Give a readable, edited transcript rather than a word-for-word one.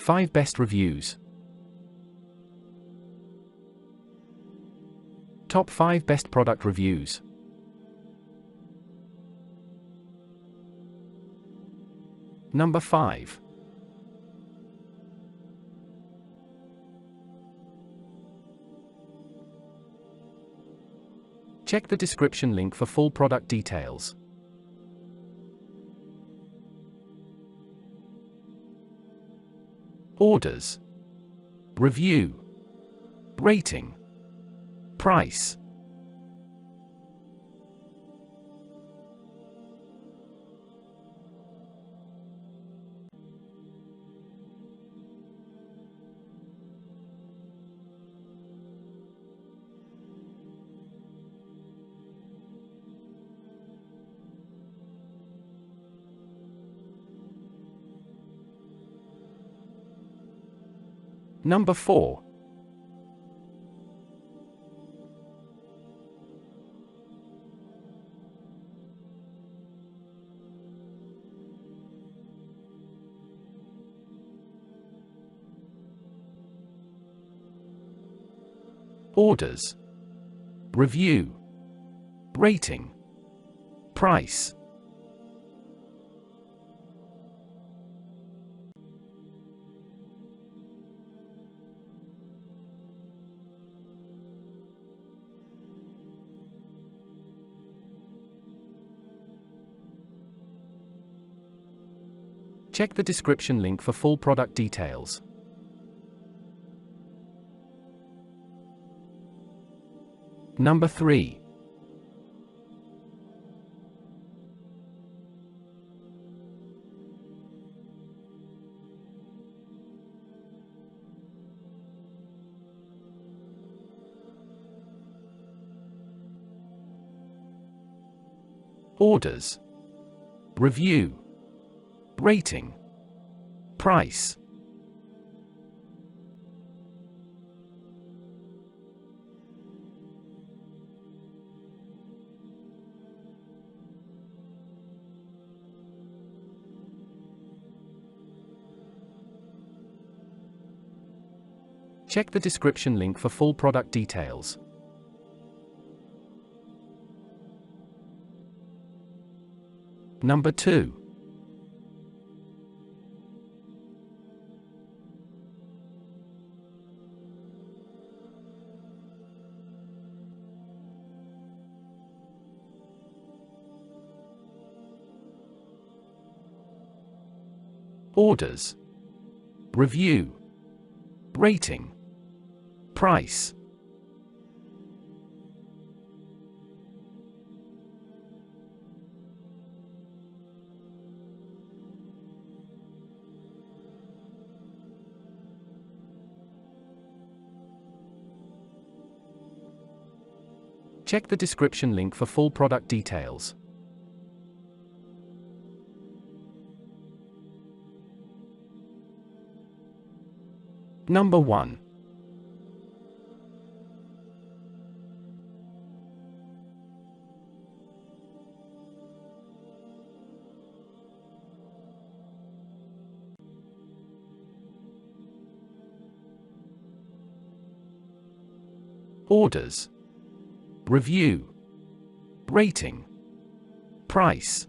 5 best reviews. Top 5 best product reviews. Number 5. Check the description link for full product details. Orders, review, rating, price. Number 4. Orders, review, rating, price. Check the description link for full product details. Number 3. Orders, review, rating, price. Check the description link for full product details. Number 2. Orders, review, rating, price. Check the description link for full product details. Number 1. Orders, review, rating, price.